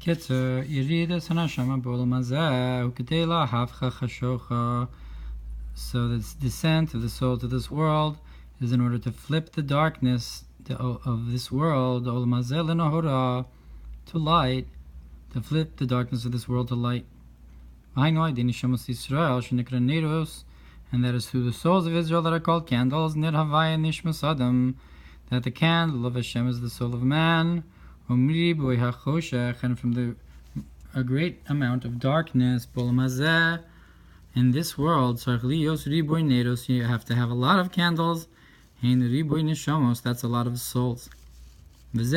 קיצור, ירידת הנשמה בעולם הזה הוא כדי להפכה חשוכה. So the descent of the soul to this world is in order to flip the darkness of this world, olam hazeh lenahora, to light, to flip the darkness of this world to light. And that is through the souls of Israel that are called candles, nir havaya nishmas adam, that the candle of Hashem is the soul of man, and from a great amount of darkness, in this world, you have to have a lot of candles, that's a lot of souls. That's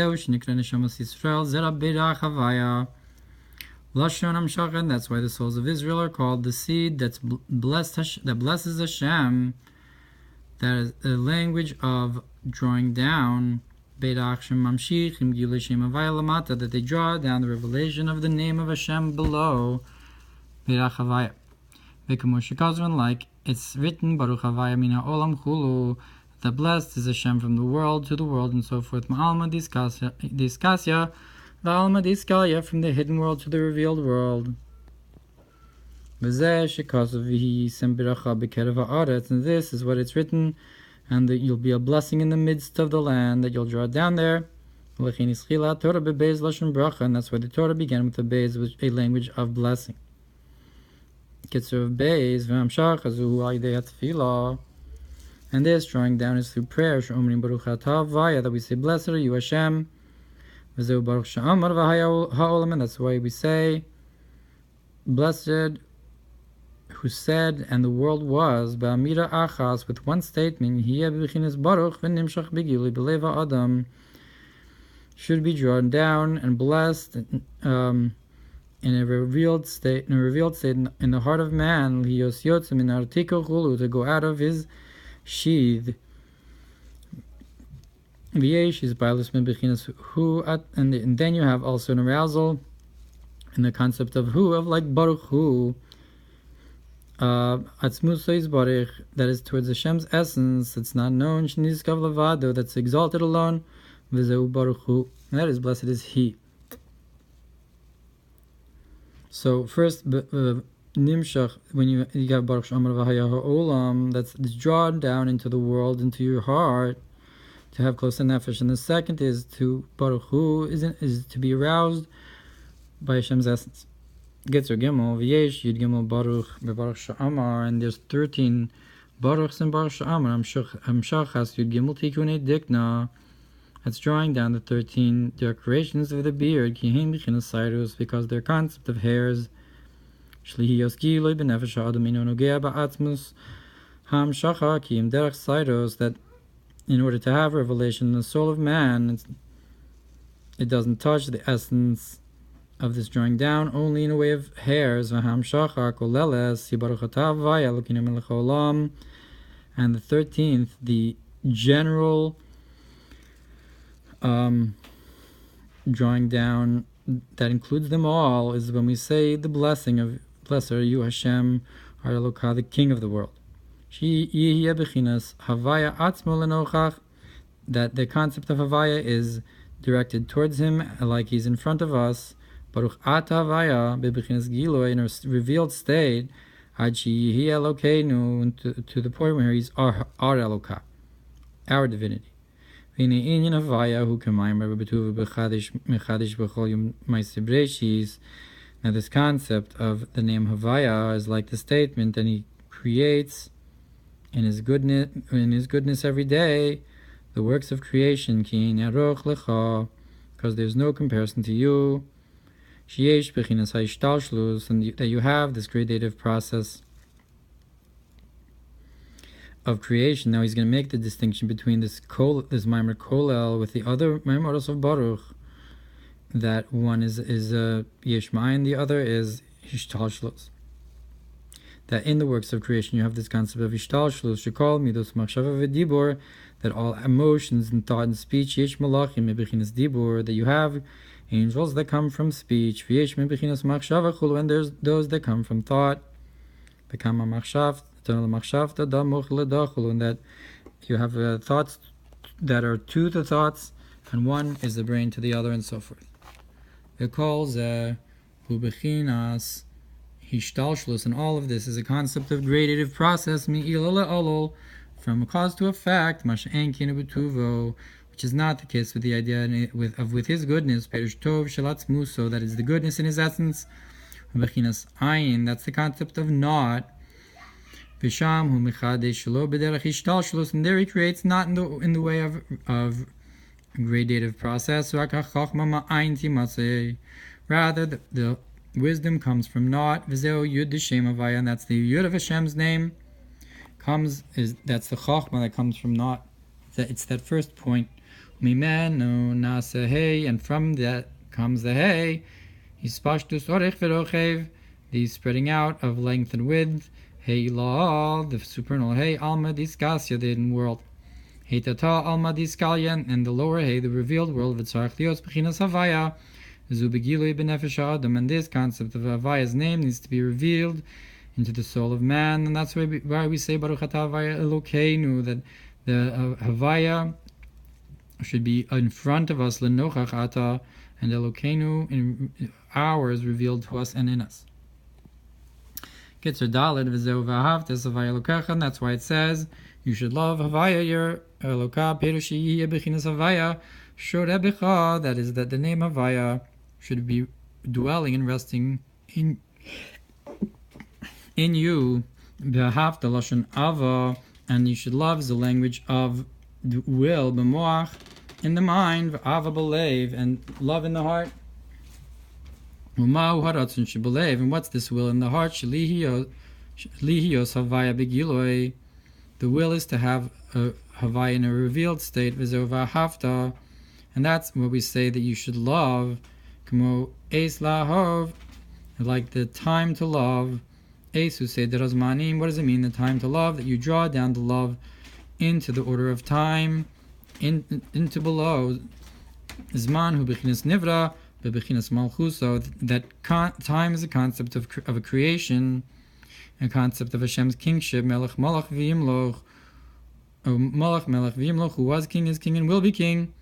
why the souls of Israel are called the seed that blesses Hashem. That is the language of drawing down, that they draw down the revelation of the name of Hashem below. Like it's written, Baruch Havaya mina olam chulu, the blessed is Hashem from the world to the world, and so forth. Ma'alma diskasya, va'alma diskalya, from the hidden world to the revealed world. And this is what it's written, and that you'll be a blessing in the midst of the land, that you'll draw down there. And that's why the Torah began with the Beis, which a language of blessing. Kitzur Beis and this drawing down is through prayer. That we say, blessed are you, Hashem. And that's why we say, blessed, who said, and the world was, with one statement, should be drawn down and blessed in a revealed state, in the heart of man, to go out of his sheath. And then you have also an arousal in the concept of who, of like Baruch Hu, that is towards Hashem's essence, that's not known, that's exalted alone, Baruch Hu, and that is blessed is He. So first, Nimshach, when you have Baruch Shamar V'Haya Ha'olam, that's drawn down into the world, into your heart, to have close to nefesh. And the second is to Baruch Hu, is to be aroused by Hashem's essence. Tzemach Gimel, V'yesh, Yud Gimel Baruch, Baruch Sha'amar, and there's 13 Baruchs in Baruch Sha'amar, Hamshachas, Yud Gimel Tikunei Dikna, that's drawing down the 13 decorations of the beard, because their concept of hairs, that in order to have revelation in the soul of man, it doesn't touch the essence of this drawing down, only in a way of hairs. And the 13th, the general drawing down that includes them all, is when we say the blessing of blessed are you, Hashem, our Eloka, the King of the world. That the concept of Havaya is directed towards Him, like He's in front of us. Baruch Ata Havaya, in a revealed state, to the point where He's our Eloka, our divinity. Now this concept of the name Havaya is like the statement that He creates in His goodness every day the works of creation, because there's no comparison to you, and that you have this gradative process of creation. Now he's going to make the distinction between this Mamar Kolel with the other Mamoros of Baruch, that one is Yeshma and the other is Hishtalshlus. That in the works of creation you have this concept of Hishtalshlus, Shekol Midos Machshava V'Dibur, that all emotions and thought and speech, Yesh Malachim Mebechinas Dibur, that you have angels that come from speech, V'Yesh Mebechinas Machshava Chulu, and there's those that come from thought, Bekama Machshav, and that you have thoughts that are to the thoughts, and one is the brain to the other, and so forth. calls hu bechinas hishtalshlus, and all of this is a concept of gradative process mi'ila le'olol, from a cause to a fact, mash'enkin betuvo, which is not the case with the idea with his goodness, perish tov shalatz muso, that is the goodness in his essence, bechinas ayin, that's the concept of not. Visham hu mechadesh shelo b'derech hishtalshlus, and there he creates not in the way of gradative process. Rather, the wisdom comes from not. V'zeu yud d'shem havaya, and that's the yud of Hashem's name. That's the chachma that comes from not. It's that first point. Mimenu nasa hey, and from that comes the hey. Hispashtus orech v'rochev, the spreading out of length and width. Hey la, the supernal hey, alma diskasya, the hidden world. Hey tata alma diskalyan, and the lower hey, the revealed world. V'tzarech lios b'chinas havaya, zu begilui b'nefesh ha'adam, and this concept of havaya's name needs to be revealed into the soul of man, and that's why we say Baruch atah havaya Elokeinu, that the havaya should be in front of us, lenochach atah, and Elokeinu in ours, revealed to us and in us. Tzur Daled v'zeu v'ahavtes havaya Elokecha, and that's why it says you should love havaya your Eloka perushi yeh b'chinas havaya shoreh b'cha, that is that the name havaya should be dwelling and resting in you. B'ahavta lashon ava, and you should love is the language of the will, b'moach, in the mind, v'ava b'leiv, and and what's this will in the heart? Shlihiyos havaya begiloi. The will is to have a havaya in a revealed state, v'zeu v'ahavta, and that's what we say that you should love. Kamo eis lahov, like the time to love. Esu say derazmanim. What does it mean? The time to love, that you draw down the love into the order of time, into below. Zman hu bechinas nivra. So that time is a concept of a creation, a concept of Hashem's kingship. Melech malach v'yimloch, malach melech v'yimloch, who was king, is king, and will be king.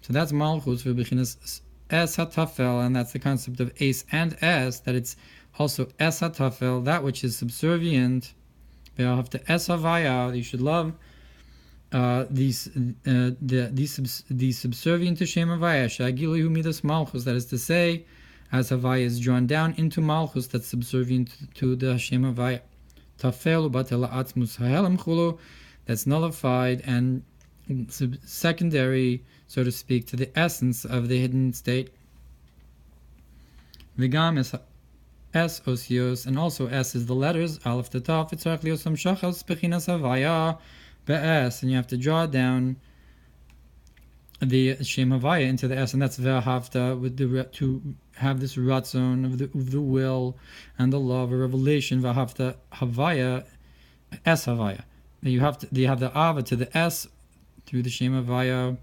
So that's malchus v'bechinas es hatafel, and that's the concept of es and es, that it's also es hatafel, that which is subservient. Ve'ahavta es havaya, you should love the subservient to Shem Havaya, Shagilu Midas Malchus, that is to say, as Havaya is drawn down into Malchus, that's subservient to the Shem Havaya. Tafelu Batela Atzmus Hahelam Chulu, that's nullified and secondary, so to speak, to the essence of the hidden state. Vigam is S osios, and also S is the letters, Aleph Tatav, Itzarech Liosam Shachas, Bechinas Havaya, S, and you have to draw down the Shem Havaya into the S, and that's Ve'ahavta, with to have this ratzon of the will and the love, a revelation. Ve'ahavta Havaya, S Havaya. You have the Ava to the S through the Shem Havaya.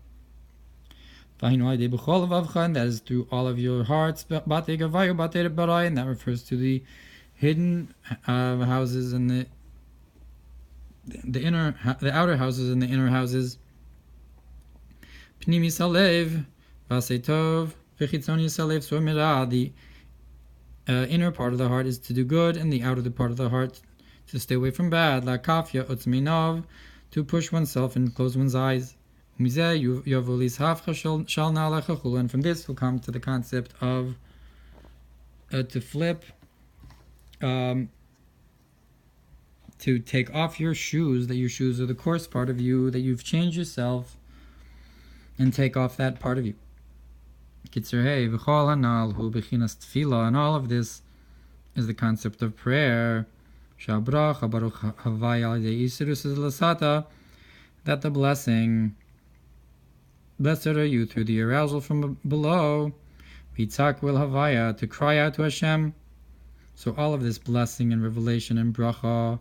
And that is through all of your hearts. And that refers to the hidden houses and the outer houses and the inner houses. Pnimi salev vasetov v'chitzoni salev su'mirah. The inner part of the heart is to do good, and the outer part of the heart to stay away from bad. La kafya utzminov, to push oneself and close one's eyes. And from this will come to the concept of to flip, to take off your shoes, that your shoes are the coarse part of you, that you've changed yourself, and take off that part of you. Kitzur hey, v'chol hanal hu bechinas tefillah, and all of this is the concept of prayer. Shabracha baruch havaya de'isirus lasata, that the blessing, blessed are you through the arousal from below, v'tzak will havaya, to cry out to Hashem. So all of this blessing and revelation and bracha,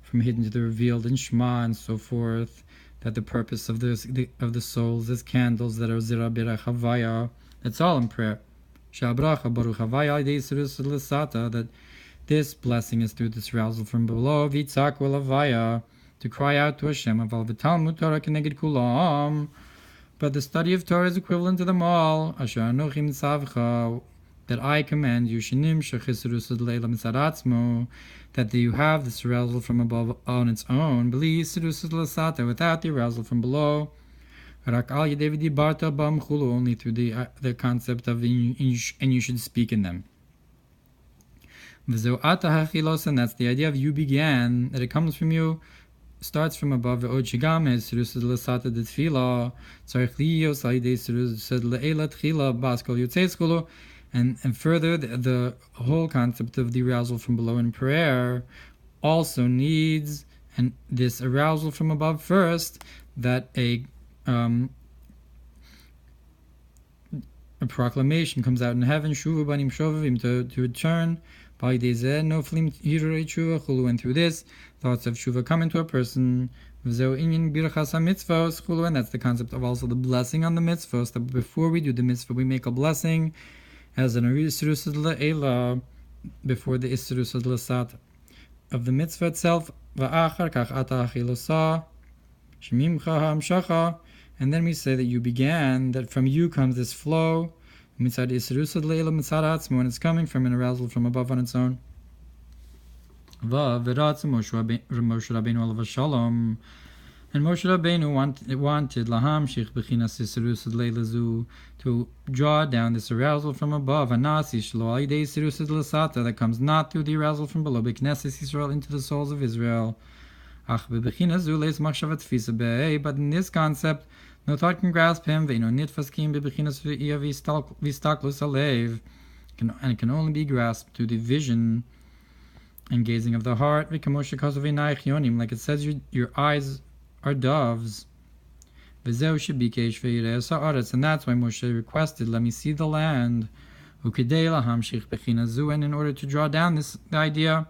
from hidden to the revealed in Shema and so forth, that the purpose of the souls is candles that are zira birach havaya. That's all in prayer. Shabracha baruch havaya de'isirus l'sata, that this blessing is through this arousal from below. V'tzak will havaya, to cry out to Hashem. Aval v'talmud Torah keneged kulam, But the study of Torah is equivalent to them all. Asher anochi mitzavcha, that I command you, that you have this arousal from above on its own, without the arousal from below. Only through the concept of and you should speak in them. And that's the idea of you began, that it comes from you, starts from above. And further, the whole concept of the arousal from below in prayer also needs this arousal from above first, that a proclamation comes out in heaven, to return. And through this, thoughts of Shuva come into a person. And that's the concept of also the blessing on the mitzvahs, that before we do the mitzvah, we make a blessing as an Isrus Le'ela before the Isrus L'Sat of the mitzvah itself. And then we say that you began, that from you comes this flow, and it's coming from an arousal from above on its own. And Moshe Rabbeinu wanted to draw down this arousal from above, that comes not through the arousal from below, into the souls of Israel. But in this concept, no thought can grasp him, and it can only be grasped through the vision and gazing of the heart, like it says, your eyes are doves. And that's why Moshe requested, let me see the land. And in order to draw down this idea,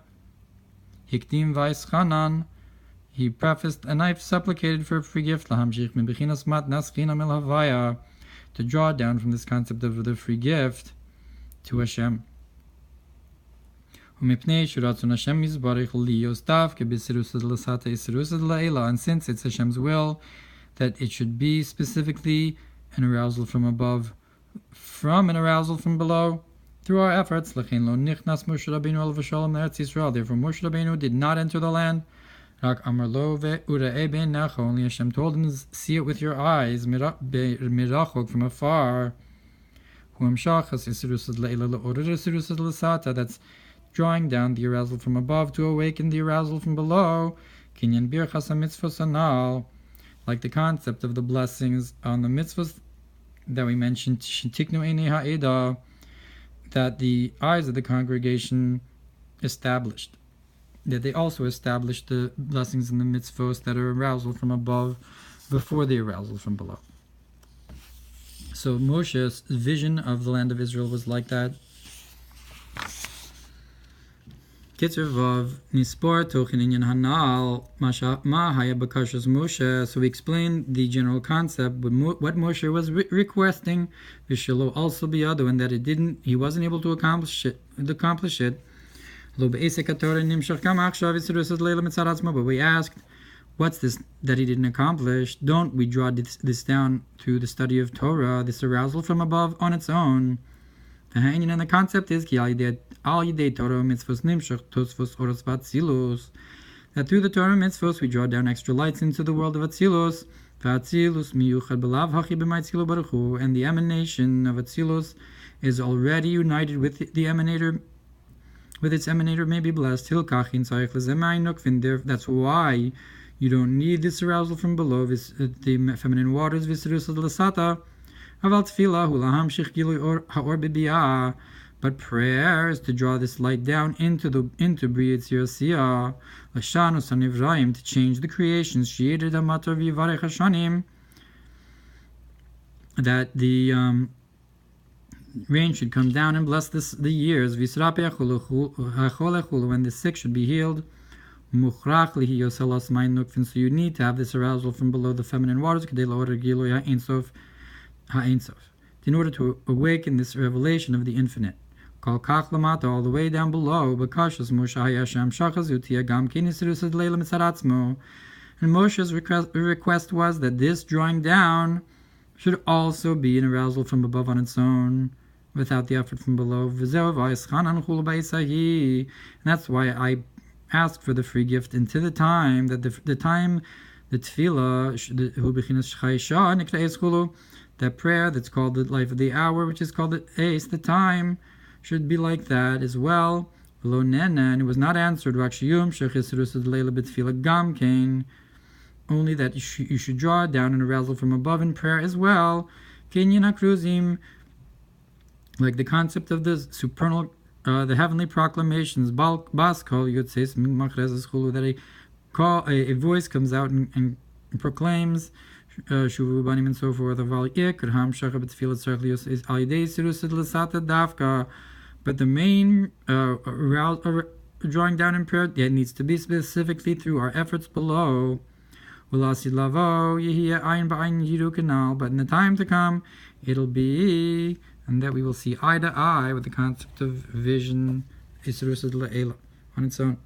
he prefaced, and I've supplicated for a free gift, to draw down from this concept of the free gift to Hashem. And since it's Hashem's will that it should be specifically an arousal from above, from an arousal from below, through our efforts, therefore Moshe Rabbeinu did not enter the land. Only Hashem told him, see it with your eyes, from afar. That's drawing down the arousal from above to awaken the arousal from below. Like the concept of the blessings on the mitzvahs that we mentioned, that the eyes of the congregation established, that they also established the blessings in the mitzvahs that are arousal from above before the arousal from below. So Moshe's vision of the land of Israel was like that. Kitzur Vav Nispor Tochin Inyan Hanal Ma Haya Bakashas Moshe. So we explained the general concept, but what Moshe was requesting, Vishalo also biyado, and that he wasn't able to accomplish it. But we asked, what's this that he didn't accomplish? Don't we draw this down to the study of Torah, this arousal from above on its own? And the concept is that through the Torah mitzvos we draw down extra lights into the world of Atzilus. And the emanation of Atzilus is already united with the emanator. With its emanator may be blessed. That's why you don't need this arousal from below, the feminine waters. But prayer is to draw this light down into B'riyat Yosiyah, Lashanus Hanivraim, to change the creations, that the rain should come down and bless the years, when the sick should be healed. So you need to have this arousal from below the feminine waters, in order to awaken this revelation of the infinite. All the way down below, and Moshe's request was that this drawing down should also be an arousal from above on its own, without the effort from below. And that's why I ask for the free gift into the time, that the time, the tefillah, that prayer that's called the life of the hour, which is called the ace, the time, should be like that as well. And it was not answered, only that you should draw down an arousal from above in prayer as well. Like the concept of the supernal, the heavenly proclamations, that a voice comes out and proclaims, Shuvu banim and so forth. But the main drawing down in prayer, it needs to be specifically through our efforts below. But in the time to come, it'll be, and that we will see eye to eye with the concept of vision on its own.